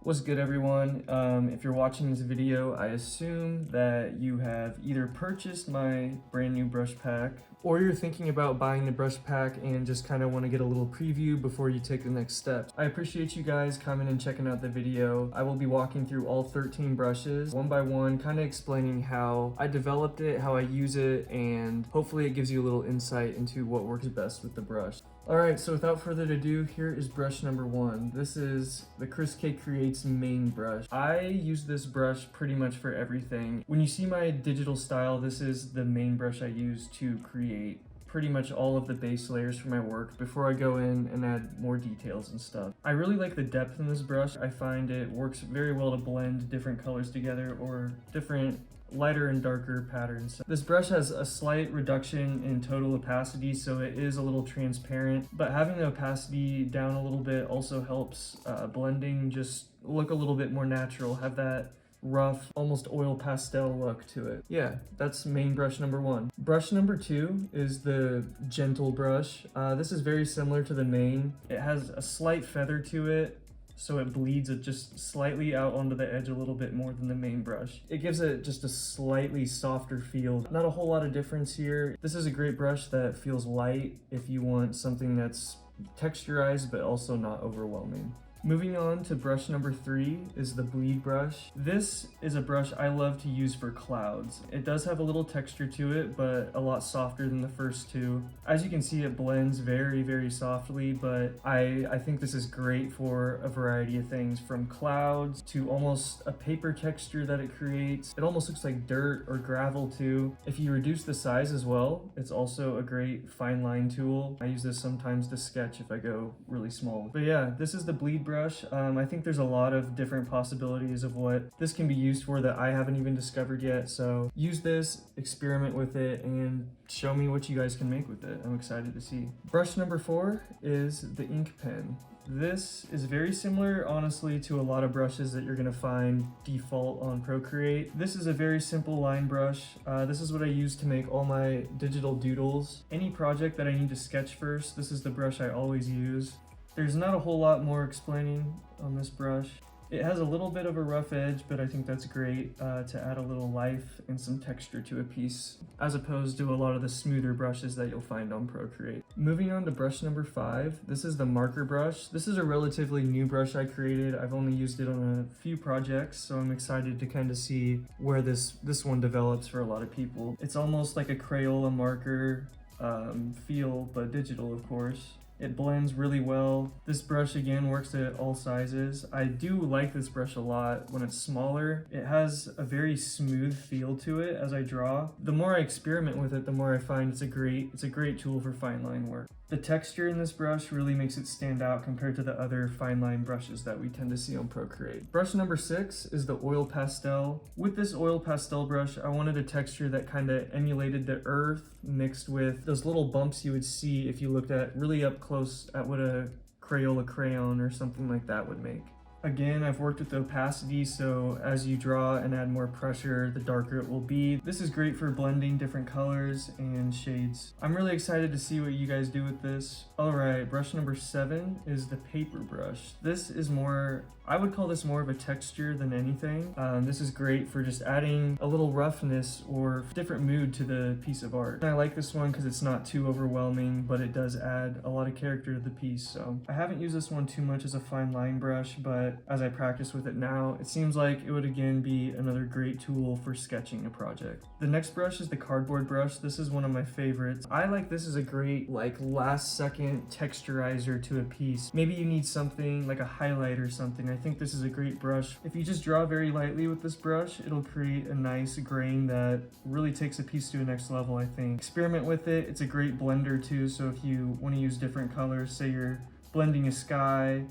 What's good, everyone? If you're watching this video, I assume that you have either purchased my brand new brush pack or you're thinking about buying the brush pack and just kind of want to get a little preview before you take the next step. I appreciate you guys coming and checking out the video. I will be walking through all 13 brushes one by one, kind of explaining how I developed it, how I use it, and hopefully it gives you a little insight into what works best with the brush. Alright, so without further ado, here is brush number 1. This is the Chriskcreates main brush. I use this brush pretty much for everything. When you see my digital style, this is the main brush I use to create pretty much all of the base layers for my work before I go in and add more details and stuff. I really like the depth in this brush. I find it works very well to blend different colors together or different lighter and darker patterns. This brush has a slight reduction in total opacity, so it is a little transparent, but having the opacity down a little bit also helps blending just look a little bit more natural, have that rough, almost oil pastel look to it. Yeah, that's main brush number 1. Brush number 2 is the gentle brush. This is very similar to the main. It has a slight feather to it, so it bleeds it just slightly out onto the edge a little bit more than the main brush. It gives it just a slightly softer feel. Not a whole lot of difference here. This is a great brush that feels light if you want something that's texturized but also not overwhelming. Moving on to brush number 3 is the bleed brush. This is a brush I love to use for clouds. It does have a little texture to it, but a lot softer than the first two. As you can see, it blends very, very softly, but I think this is great for a variety of things, from clouds to almost a paper texture that it creates. It almost looks like dirt or gravel too. If you reduce the size as well, it's also a great fine line tool. I use this sometimes to sketch if I go really small. But yeah, this is the bleed brush. I think there's a lot of different possibilities of what this can be used for that I haven't even discovered yet. So use this, experiment with it, and show me what you guys can make with it. I'm excited to see. Brush number 4 is the ink pen. This is very similar, honestly, to a lot of brushes that you're gonna find default on Procreate. This is a very simple line brush. This is what I use to make all my digital doodles. Any project that I need to sketch first, this is the brush I always use. There's not a whole lot more explaining on this brush. It has a little bit of a rough edge, but I think that's great to add a little life and some texture to a piece, as opposed to a lot of the smoother brushes that you'll find on Procreate. Moving on to brush number 5, this is the marker brush. This is a relatively new brush I created. I've only used it on a few projects, so I'm excited to kind of see where this one develops for a lot of people. It's almost like a Crayola marker feel, but digital, of course. It blends really well. This brush again works at all sizes. I do like this brush a lot when it's smaller. It has a very smooth feel to it as I draw. The more I experiment with it, the more I find it's a great tool for fine line work. The texture in this brush really makes it stand out compared to the other fine line brushes that we tend to see on Procreate. Brush number 6 is the oil pastel. With this oil pastel brush, I wanted a texture that kind of emulated the earth mixed with those little bumps you would see if you looked at really up close at what a Crayola crayon or something like that would make. Again, I've worked with the opacity, so as you draw and add more pressure, the darker it will be. This is great for blending different colors and shades. I'm really excited to see what you guys do with this. Alright, brush number 7 is the paper brush. This is more, I would call this more of a texture than anything. This is great for just adding a little roughness or different mood to the piece of art. And I like this one because it's not too overwhelming, but it does add a lot of character to the piece. So I haven't used this one too much as a fine line brush, but as I practice with it now, it seems like it would again be another great tool for sketching a project. The next brush is the cardboard brush. This is one of my favorites. I like this as a great last second texturizer to a piece. Maybe you need something like a highlight or something. I think this is a great brush. If you just draw very lightly with this brush, it'll create a nice grain that really takes a piece to a next level, I think. Experiment with it. It's a great blender too, so if you want to use different colors, say you're blending a sky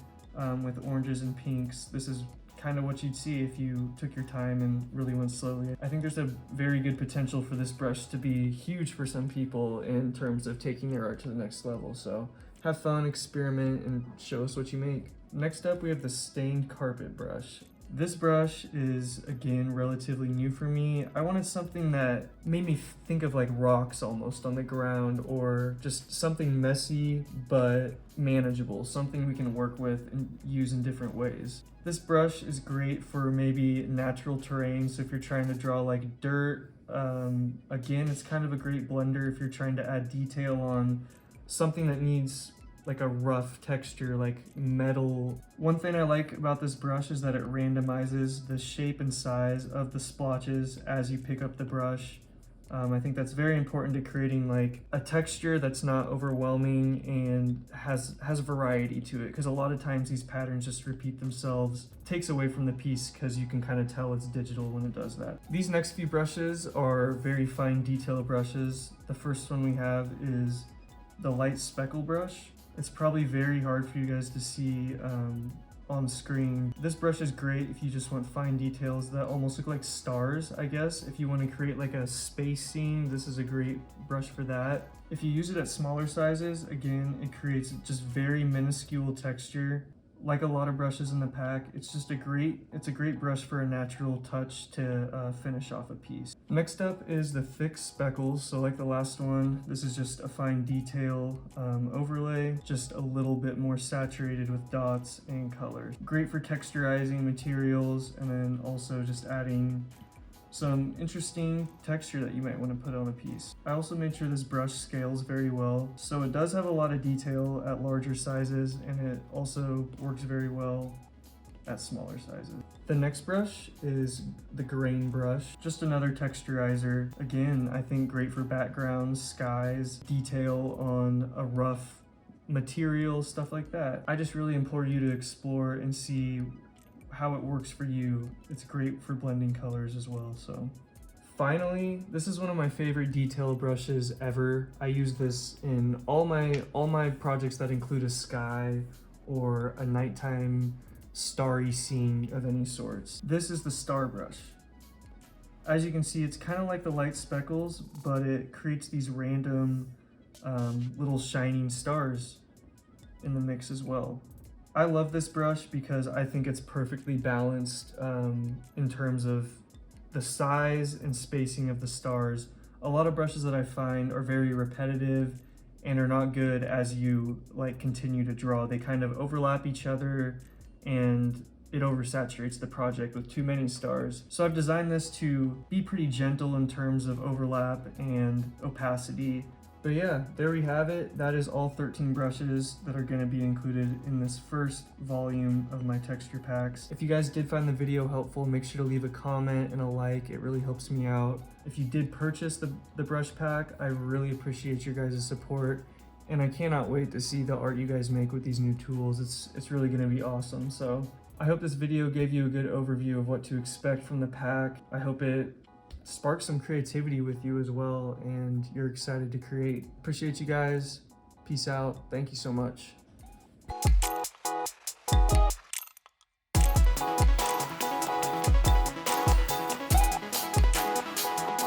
with oranges and pinks, this is kind of what you'd see if you took your time and really went slowly. I think there's a very good potential for this brush to be huge for some people in terms of taking their art to the next level. So have fun, experiment, and show us what you make. Next up, we have the stained carpet brush. This brush is, again, relatively new for me. I wanted something that made me think of like rocks almost on the ground, or just something messy but manageable, something we can work with and use in different ways. This brush is great for maybe natural terrain, so if you're trying to draw like dirt, again, it's kind of a great blender if you're trying to add detail on something that needs like a rough texture, like metal. One thing I like about this brush is that it randomizes the shape and size of the splotches as you pick up the brush. I think that's very important to creating like a texture that's not overwhelming and has variety to it, because a lot of times these patterns just repeat themselves. Takes away from the piece because you can kind of tell it's digital when it does that. These next few brushes are very fine detail brushes. The first one we have is the light speckle brush. It's probably very hard for you guys to see on screen. This brush is great if you just want fine details that almost look like stars, I guess. If you want to create like a space scene, this is a great brush for that. If you use it at smaller sizes, again, it creates just very minuscule texture. Like a lot of brushes in the pack, it's a great brush for a natural touch to finish off a piece. Next up is the thick speckles. So like the last one, this is just a fine detail overlay, just a little bit more saturated with dots and colors. Great for texturizing materials, and then also just adding some interesting texture that you might want to put on a piece. I also made sure this brush scales very well, so it does have a lot of detail at larger sizes, and it also works very well at smaller sizes. The next brush is the grain brush, just another texturizer. Again, I think great for backgrounds, skies, detail on a rough material, stuff like that. I just really implore you to explore and see how it works for you. It's great for blending colors as well. So finally, this is one of my favorite detail brushes ever. I use this in all my projects that include a sky or a nighttime starry scene of any sorts. This is the star brush. As you can see, it's kind of like the light speckles, but it creates these random little shining stars in the mix as well. I love this brush because I think it's perfectly balanced in terms of the size and spacing of the stars. A lot of brushes that I find are very repetitive and are not good as you like continue to draw. They kind of overlap each other and it oversaturates the project with too many stars. So I've designed this to be pretty gentle in terms of overlap and opacity. But yeah, there we have it. That is all 13 brushes that are going to be included in this first volume of my texture packs. If you guys did find the video helpful, make sure to leave a comment and a like. It really helps me out. If you did purchase the brush pack, I really appreciate your guys' support. And I cannot wait to see the art you guys make with these new tools. It's really going to be awesome. So I hope this video gave you a good overview of what to expect from the pack. I hope it spark some creativity with you as well, and you're excited to create. Appreciate you guys. Peace out. Thank you so much.